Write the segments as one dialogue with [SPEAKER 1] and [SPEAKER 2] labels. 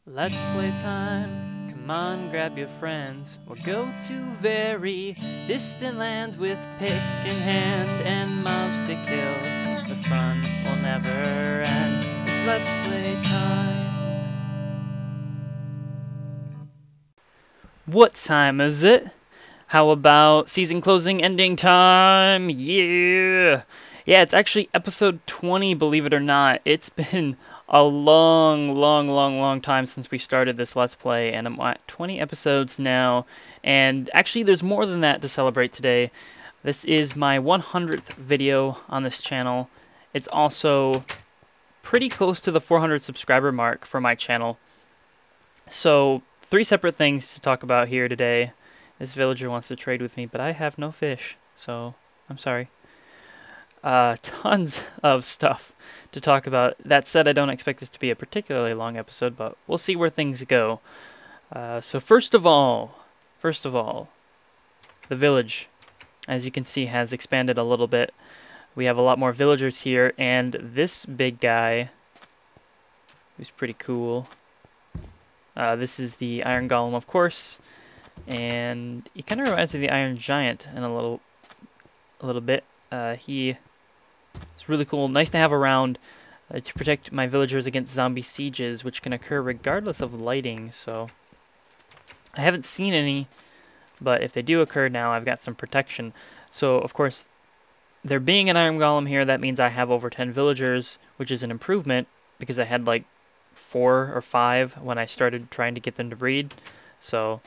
[SPEAKER 1] Let's play time. Come on, grab your friends. We'll go to very distant lands with pick in hand and mobs to kill. The fun will never end. It's Let's Play time. What time is it? How about season closing ending time? Yeah! Yeah, it's actually episode 20, believe it or not. It's been a long time since we started this Let's Play, and I'm at 20 episodes now. And actually, there's more than that to celebrate today. This is my 100th video on this channel. It's also pretty close to the 400 subscriber mark for my channel. So, 3 separate things to talk about here today. This villager wants to trade with me, but I have no fish, so I'm sorry. Tons of stuff to talk about. That said, I don't expect this to be a particularly long episode, but we'll see where things go. So first of all, the village, as you can see, has expanded a little bit. We have a lot more villagers here, and this big guy, who's pretty cool. This is the Iron Golem, of course, and he kind of reminds me of the Iron Giant in a little bit. It's really cool, nice to have around to protect my villagers against zombie sieges, which can occur regardless of lighting. So I haven't seen any, but if they do occur now, I've got some protection. So of course, there being an Iron Golem here, that means I have over 10 villagers, which is an improvement because I had like 4 or 5 when I started trying to get them to breed. So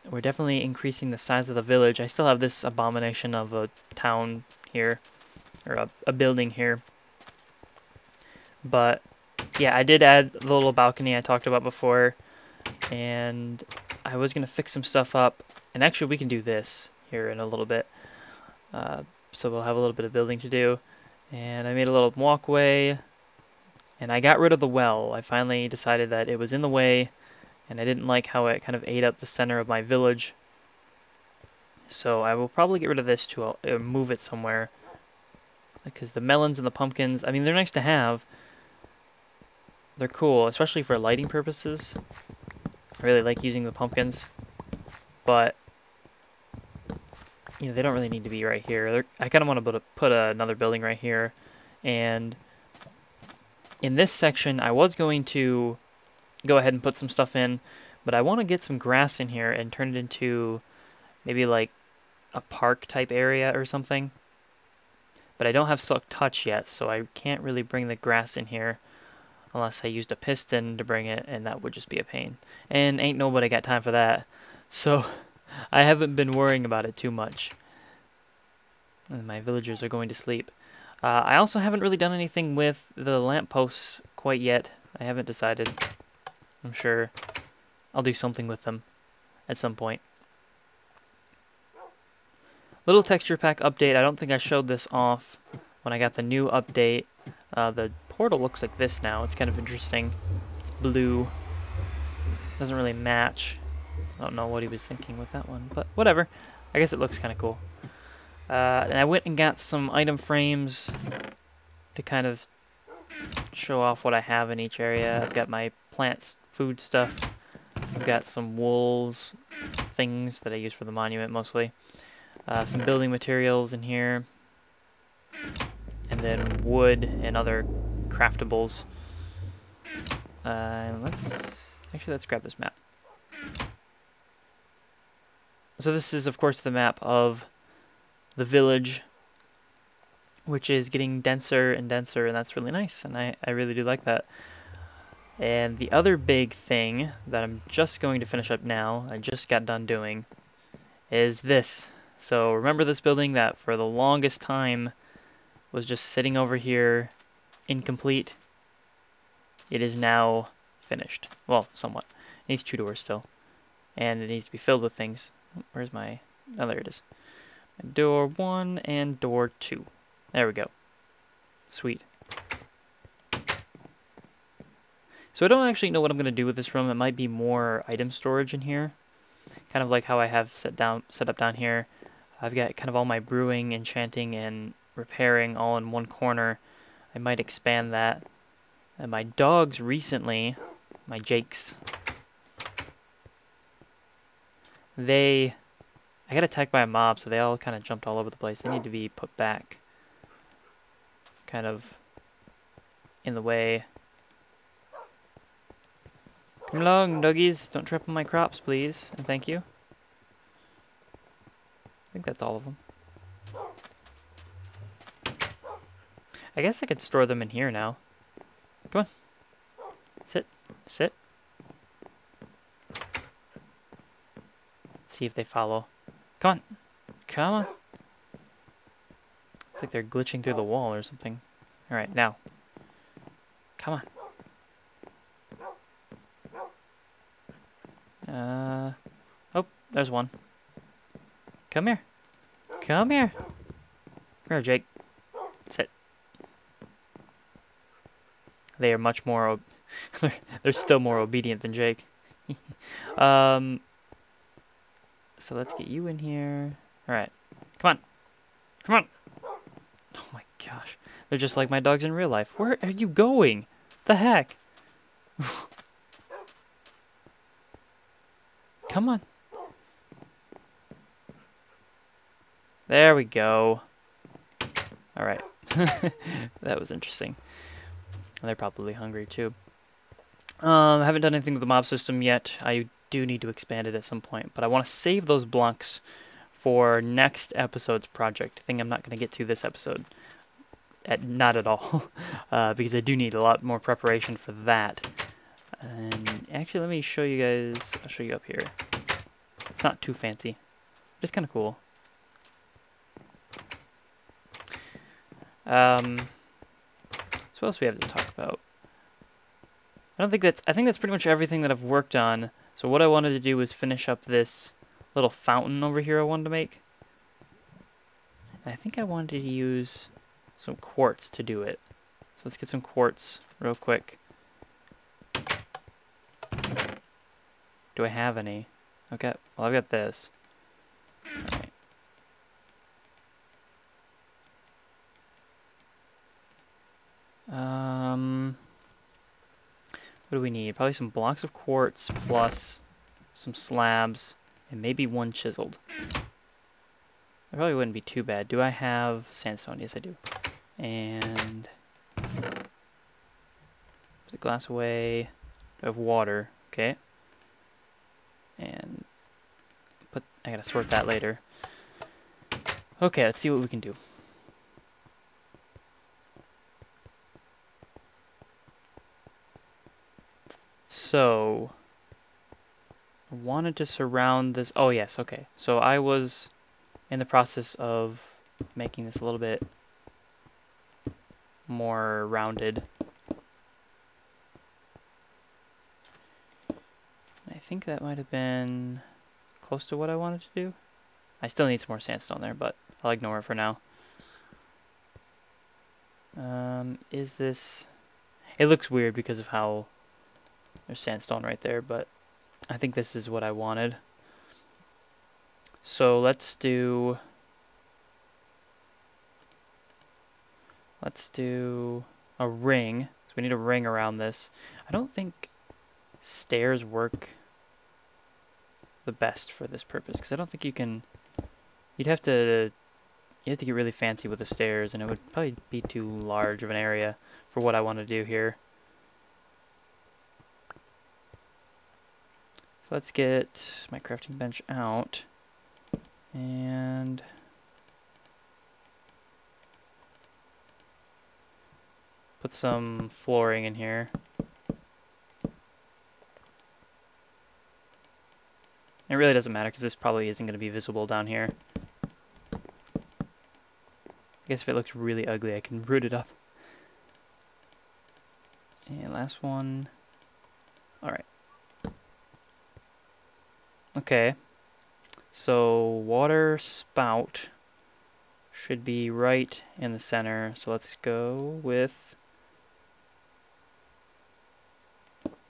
[SPEAKER 1] we're definitely increasing the size of the village. I still have this abomination of a town here, or a building here. But yeah, I did add the little balcony I talked about before, and I was going to fix some stuff up. And actually, we can do this here in a little bit. So we'll have a little bit of building to do. And I made a little walkway, and I got rid of the well. I finally decided that it was in the way, and I didn't like how it kind of ate up the center of my village. So I will probably get rid of this to move it somewhere. Because the melons and the pumpkins, I mean, they're nice to have. They're cool, especially for lighting purposes. I really like using the pumpkins. But, you know, they don't really need to be right here. I kind of want to put another building right here. And in this section, I was going to go ahead and put some stuff in, but I want to get some grass in here and turn it into maybe like a park type area or something. But I don't have Silk Touch yet, so I can't really bring the grass in here unless I used a piston to bring it, and that would just be a pain. And ain't nobody got time for that. So I haven't been worrying about it too much. And my villagers are going to sleep. I also haven't really done anything with the lampposts quite yet. I haven't decided. I'm sure I'll do something with them at some point. Little texture pack update. I don't think I showed this off when I got the new update. The portal looks like this now. It's kind of interesting. It's blue. Doesn't really match. I don't know what he was thinking with that one, but whatever. I guess it looks kind of cool. And I went and got some item frames to kind of show off what I have in each area. I've got my plants, food stuff. I've got some wools, things that I use for the monument mostly. Some building materials in here, and then wood and other craftables. Let's grab this map. So this is, of course, the map of the village, which is getting denser and denser, and that's really nice, and I really do like that. And the other big thing that I'm just going to finish up now, I just got done doing, is this. So remember this building that for the longest time was just sitting over here incomplete? It is now finished. Well, somewhat. It needs 2 doors still. And it needs to be filled with things. Where's my... Oh, there it is. Door 1 and door 2. There we go. Sweet. So I don't actually know what I'm going to do with this room. It might be more item storage in here. Kind of like how I have set up down here. I've got kind of all my brewing, enchanting, and repairing all in one corner. I might expand that. And my dogs recently my jakes. I got attacked by a mob, so they all kind of jumped all over the place. They need to be put back. Kind of in the way. Come along, doggies. Don't trip on my crops, please. And thank you. I think that's all of them. I guess I could store them in here now. Come on. Sit. Sit. Let's see if they follow. Come on. Come on. It's like they're glitching through the wall or something. Alright, now. Come on. Oh, there's one. Come here. Come here. Come here, Jake. Sit. They are much more... they're still more obedient than Jake. So let's get you in here. Alright. Come on. Come on. Oh my gosh. They're just like my dogs in real life. Where are you going? The heck? Come on. There we go. Alright. That was interesting. They're probably hungry too. I haven't done anything with the mob system yet. I do need to expand it at some point, but I want to save those blocks for next episode's project. Thing I'm not going to get to this episode. Not at all. Because I do need a lot more preparation for that. And actually, let me show you guys. I'll show you up here. It's not too fancy. It's kind of cool. So what else we have to talk about? I think that's pretty much everything that I've worked on. So what I wanted to do was finish up this little fountain over here I wanted to make. And I think I wanted to use some quartz to do it. So let's get some quartz real quick. Do I have any? Okay, well I've got this. Alright. What do we need? Probably some blocks of quartz plus some slabs and maybe one chiseled. That probably wouldn't be too bad. Do I have sandstone? Yes, I do. And put the glass away. Do I have water? Okay. And I gotta sort that later. Okay, let's see what we can do. So, I wanted to surround this. Oh, yes, okay. So I was in the process of making this a little bit more rounded. I think that might have been close to what I wanted to do. I still need some more sandstone there, but I'll ignore it for now. Is this... It looks weird because of how there's sandstone right there, but I think this is what I wanted. So let's do a ring. So we need a ring around this. I don't think stairs work the best for this purpose, because I don't think you can... You'd have to get really fancy with the stairs, and it would probably be too large of an area for what I want to do here. So let's get my crafting bench out, and put some flooring in here. It really doesn't matter because this probably isn't going to be visible down here. I guess if it looks really ugly, I can root it up. And last one. Alright. Okay. So, water spout should be right in the center. So let's go with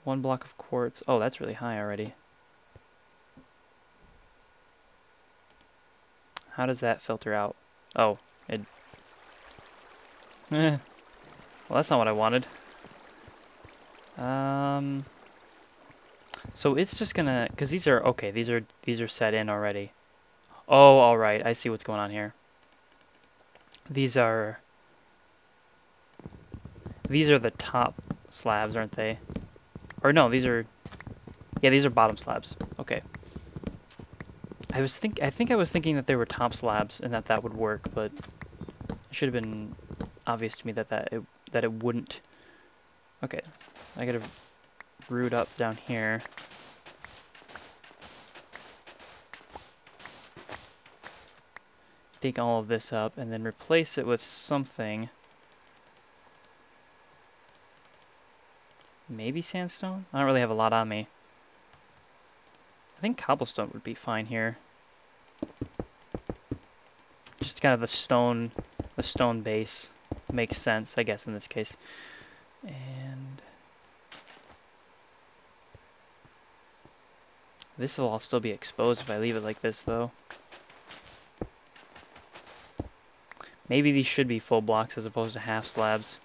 [SPEAKER 1] one block of quartz. Oh, that's really high already. How does that filter out? Oh, it... Well, that's not what I wanted. So it's just gonna, because these are, okay, these are set in already. Oh, alright, I see what's going on here. These are the top slabs, aren't they? Or no, yeah, these are bottom slabs. Okay. I think I was thinking that they were top slabs and that would work, but it should have been obvious to me that it wouldn't. Okay. I gotta root up down here. Dig all of this up and then replace it with something. Maybe sandstone? I don't really have a lot on me. I think cobblestone would be fine here. Just kind of a stone base makes sense, I guess, in this case. And this will all still be exposed if I leave it like this, though. Maybe these should be full blocks as opposed to half slabs.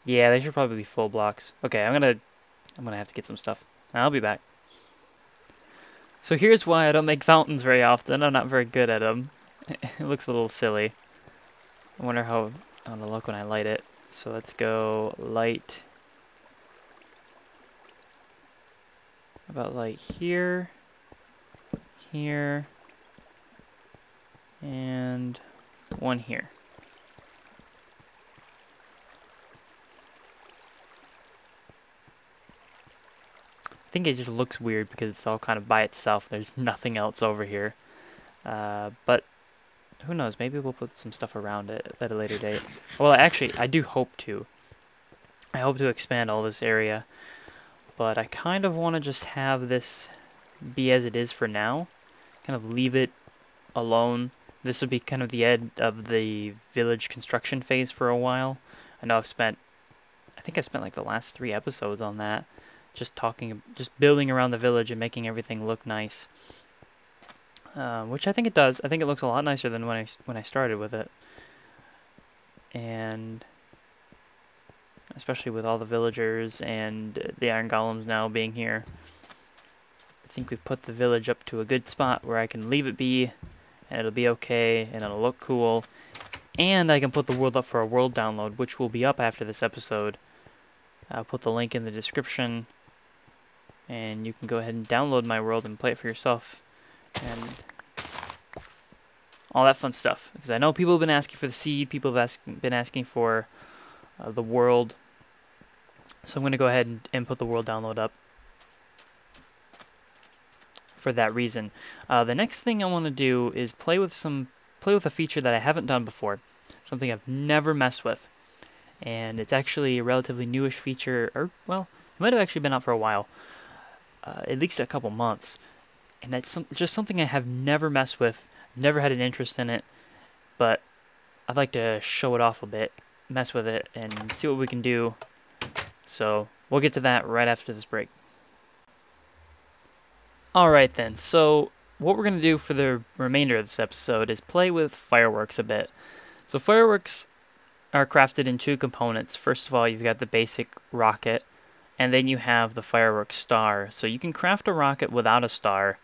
[SPEAKER 1] Yeah, they should probably be full blocks. Okay, I'm gonna have to get some stuff. I'll be back. So here's why I don't make fountains very often. I'm not very good at them. It looks a little silly. I wonder how it'll look when I light it. So let's go light. About light here, here, and one here. I think it just looks weird because it's all kind of by itself. There's nothing else over here. But who knows? Maybe we'll put some stuff around it at a later date. Well, actually, I do hope to. I hope to expand all this area. But I kind of want to just have this be as it is for now. Kind of leave it alone. This will be kind of the end of the village construction phase for a while. I know I think I've spent like the last 3 episodes on that. Just building around the village and making everything look nice. Which I think it does. I think it looks a lot nicer than when I started with it. And especially with all the villagers and the iron golems now being here. I think we've put the village up to a good spot where I can leave it be, and it'll be okay, and it'll look cool. And I can put the world up for a world download, which will be up after this episode. I'll put the link in the description, and you can go ahead and download my world and play it for yourself, and all that fun stuff. Because I know people have been asking for the seed, people have been asking for the world. So I'm going to go ahead and put the world download up for that reason. The next thing I want to do is play with a feature that I haven't done before, something I've never messed with, and it's actually a relatively newish feature, or well, it might have actually been out for a while, at least a couple months, and it's just something I have never messed with, never had an interest in it, but I'd like to show it off a bit, mess with it, and see what we can do. So we'll get to that right after this break. Alright then, so what we're going to do for the remainder of this episode is play with fireworks a bit. So fireworks are crafted in 2 components. First of all, you've got the basic rocket, and then you have the fireworks star. So you can craft a rocket without a star,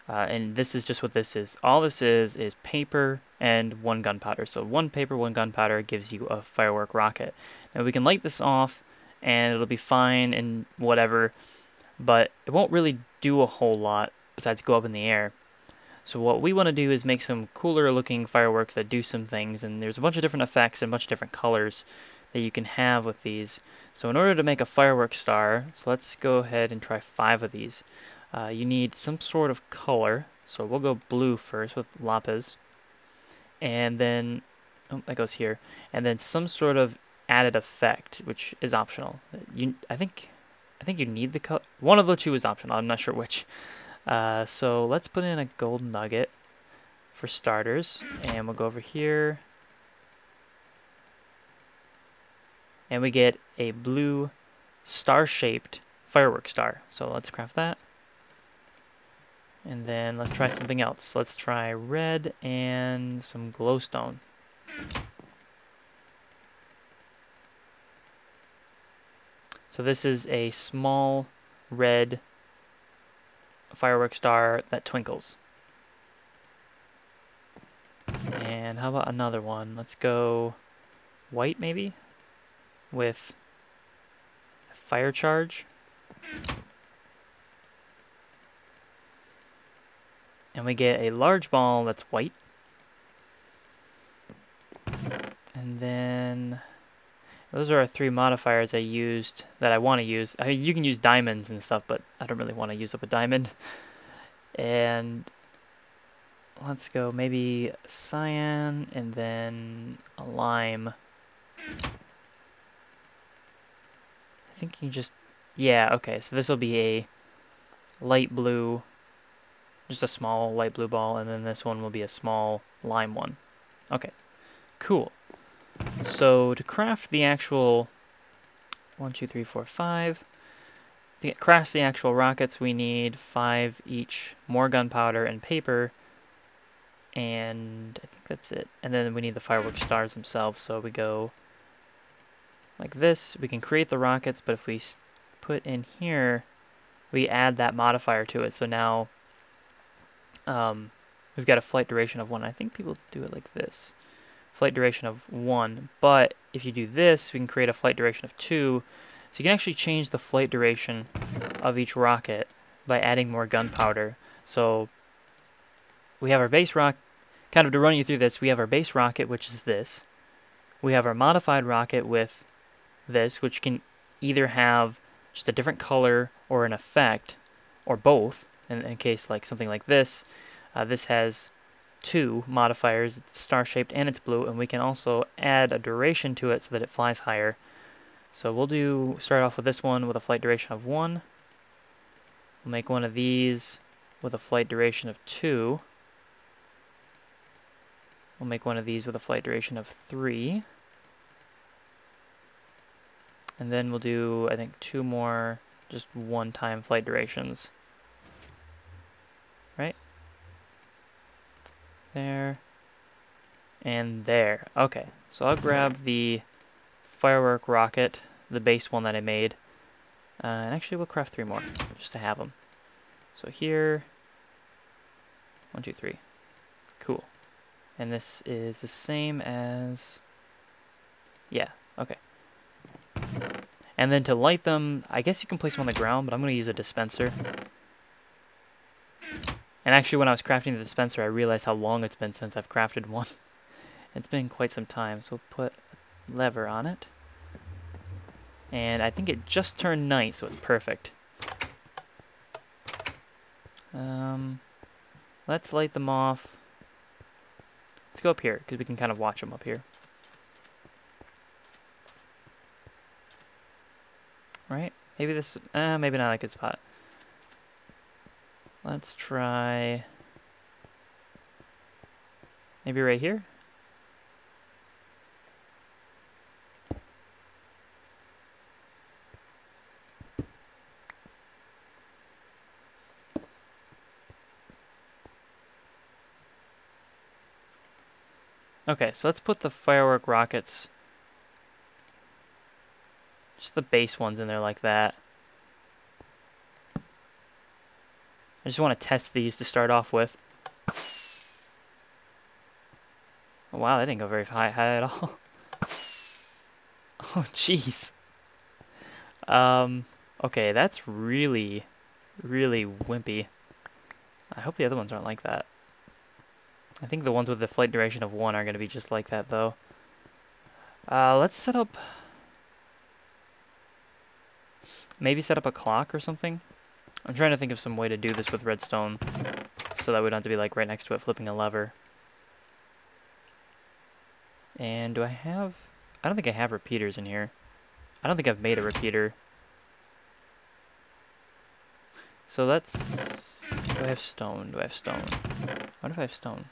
[SPEAKER 1] and this is just what this is. All this is paper and 1 gunpowder. So 1 paper, 1 gunpowder gives you a firework rocket. Now we can light this off, and it'll be fine and whatever, but it won't really do a whole lot besides go up in the air. So what we want to do is make some cooler looking fireworks that do some things, and there's a bunch of different effects and a bunch of different colors that you can have with these. So in order to make a fireworks star, so let's go ahead and try 5 of these. You need some sort of color, so we'll go blue first with lapis, and then, oh, that goes here, and then some sort of added effect, which is optional. I think you need the color. One of the 2 is optional. I'm not sure which. So let's put in a gold nugget for starters, and we'll go over here, and we get a blue star-shaped firework star. So let's craft that, and then let's try something else. Let's try red and some glowstone. So this is a small red firework star that twinkles. And how about another one? Let's go white maybe with fire charge. And we get a large ball that's white. And then those are our 3 modifiers I used that I want to use. I mean, you can use diamonds and stuff, but I don't really want to use up a diamond. And let's go maybe cyan and then a lime. I think you just, yeah, okay, so this will be a light blue, just a small light blue ball, and then this one will be a small lime one. Okay, cool. So to craft the actual 1, 2, 3, 4, 5, to craft the actual rockets, we need 5 each, more gunpowder and paper, and I think that's it. And then we need the firework stars themselves, so we go like this. We can create the rockets, but if we put in here, we add that modifier to it. So now we've got a flight duration of 1. I think people do it like this. Flight duration of 1. But if you do this, we can create a flight duration of 2. So you can actually change the flight duration of each rocket by adding more gunpowder. So we have our base rocket, kind of to run you through this, we have our base rocket, which is this. We have our modified rocket with this, which can either have just a different color or an effect, or both. In case like something like this, this has 2 modifiers, it's star-shaped and it's blue, and we can also add a duration to it so that it flies higher. So we'll start off with this one with a flight duration of 1. We'll make one of these with a flight duration of 2. We'll make one of these with a flight duration of 3. And then we'll do, I think, 2 more just one-time flight durations. Right? There. And there. Okay, so I'll grab the firework rocket, the base one that I made. And actually, we'll craft 3 more, just to have them. So here, 1, 2, 3. Cool. And this is the same as, yeah, okay. And then to light them, I guess you can place them on the ground, but I'm going to use a dispenser. And actually, when I was crafting the dispenser, I realized how long it's been since I've crafted one. It's been quite some time, so we'll put a lever on it. And I think it just turned night, so it's perfect. Let's light them off. Let's go up here, because we can kind of watch them up here. Right? Maybe this, maybe not a good spot. Let's try, maybe right here? Okay, so let's put the firework rockets, just the base ones in there like that. I just want to test these to start off with. Oh, wow, that didn't go very high at all. Oh, jeez. Okay, that's really, really wimpy. I hope the other ones aren't like that. I think the ones with the flight duration of 1 are going to be just like that, though. Let's set up, maybe set up a clock or something. I'm trying to think of some way to do this with redstone so that we don't have to be like right next to it flipping a lever. And do I have, I don't think I have repeaters in here. I don't think I've made a repeater. So let's, do I have stone? Do I have stone? What if I have stone?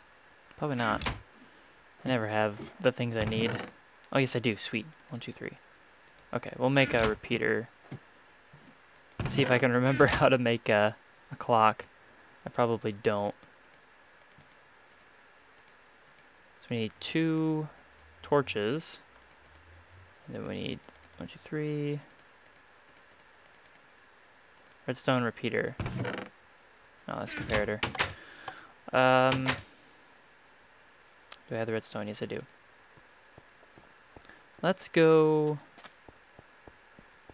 [SPEAKER 1] Probably not. I never have the things I need. Oh yes I do, sweet. 1, 2, 3. Okay, we'll make a repeater. Let's see if I can remember how to make a clock. I probably don't. So we need 2 torches. And then we need 1, 2, 3. Redstone repeater. No, that's comparator. Do I have the redstone? Yes, I do. Let's go...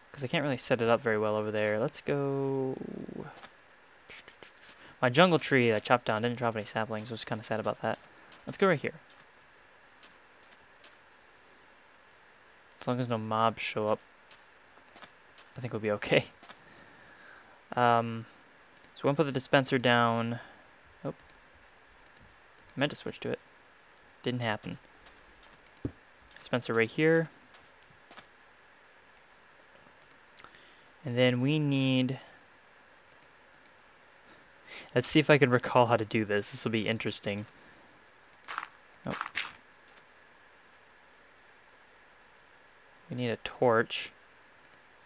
[SPEAKER 1] because I can't really set it up very well over there. Let's go... my jungle tree I chopped down didn't drop any saplings, so I was kind of sad about that. Let's go right here. As long as no mobs show up, I think we'll be okay. So we'll put the dispenser down. Oh. I meant to switch to it. Didn't happen. Dispenser right here. And then we need... let's see if I can recall how to do this. This will be interesting. Oh. We need a torch,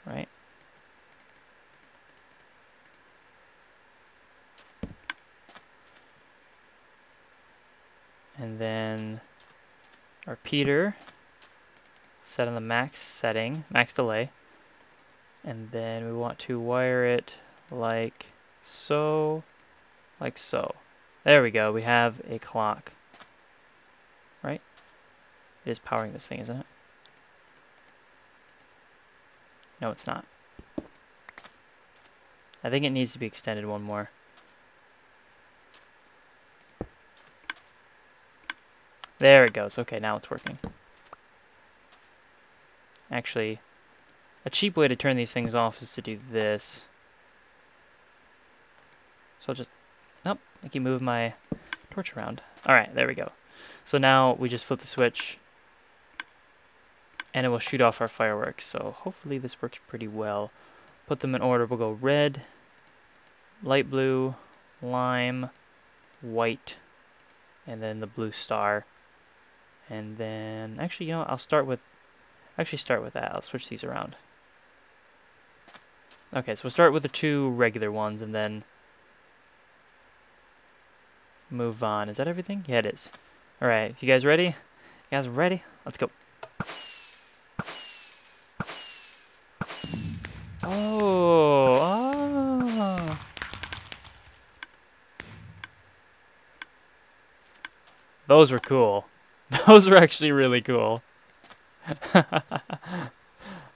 [SPEAKER 1] right? And then our repeater set on the max setting, max delay. And then we want to wire it like so, like so. There we go, we have a clock. Right? It is powering this thing, isn't it? No, it's not. I think it needs to be extended one more. There it goes. Okay, now it's working. Actually, a cheap way to turn these things off is to do this. So I'll just... nope, I keep moving my torch around. Alright, there we go. So now we just flip the switch and it will shoot off our fireworks. So hopefully this works pretty well. Put them in order. We'll go red, light blue, lime, white, and then the blue star. And then, actually, you know, I'll start with that. I'll switch these around. Okay, so we'll start with the two regular ones and then move on. Is that everything? Yeah, it is. Alright, you guys ready? You guys ready? Let's go. Oh! Those were cool. Those were actually really cool.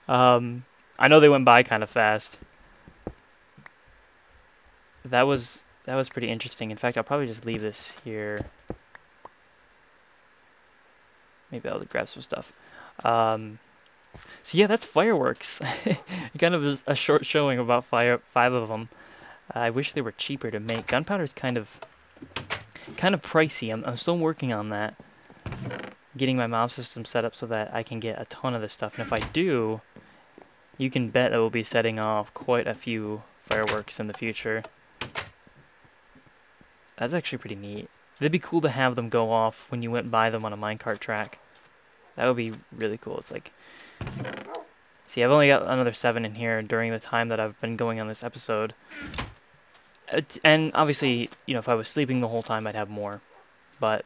[SPEAKER 1] I know they went by kind of fast. That was pretty interesting. In fact, I'll probably just leave this here. Maybe I'll grab some stuff. So yeah, that's fireworks. Kind of a short showing about 5 of them. I wish they were cheaper to make. Gunpowder is kind of pricey. I'm still working on that. Getting my mob system set up so that I can get a ton of this stuff. And if I do, you can bet that we'll be setting off quite a few fireworks in the future. That's actually pretty neat. It'd be cool to have them go off when you went by them on a minecart track. That would be really cool. It's like... see, I've only got another 7 in here during the time that I've been going on this episode. And obviously, you know, if I was sleeping the whole time, I'd have more. But...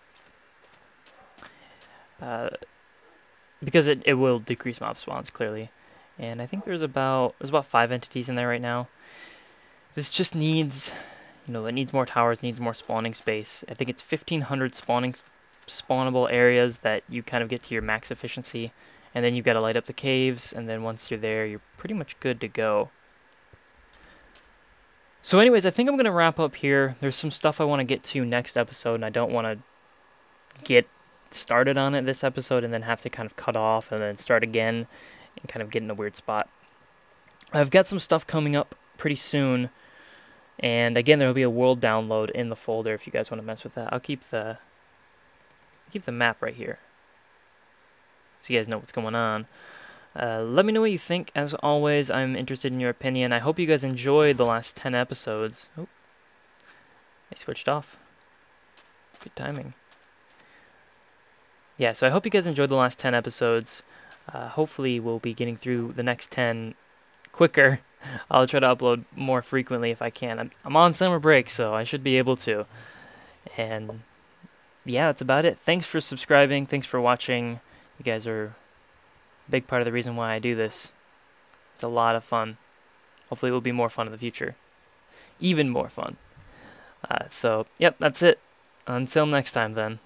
[SPEAKER 1] because it will decrease mob spawns, clearly. And I think there's about 5 entities in there right now. This just needs... you know, it needs more towers, needs more spawning space. I think it's 1,500 spawnable areas that you kind of get to your max efficiency. And then you've got to light up the caves, and then once you're there, you're pretty much good to go. So anyways, I think I'm going to wrap up here. There's some stuff I want to get to next episode, and I don't want to get started on it this episode and then have to kind of cut off and then start again and kind of get in a weird spot. I've got some stuff coming up pretty soon. And again, there will be a world download in the folder if you guys want to mess with that. I'll keep the map right here, so you guys know what's going on. Let me know what you think. As always, I'm interested in your opinion. I hope you guys enjoyed the last 10 episodes. Oh, I switched off. Good timing. Yeah, so I hope you guys enjoyed the last 10 episodes. Hopefully, we'll be getting through the next 10 quicker. I'll try to upload more frequently if I can. I'm on summer break, so I should be able to. And yeah, that's about it. Thanks for subscribing. Thanks for watching. You guys are a big part of the reason why I do this. It's a lot of fun. Hopefully it will be more fun in the future. Even more fun. So, yep, that's it. Until next time then.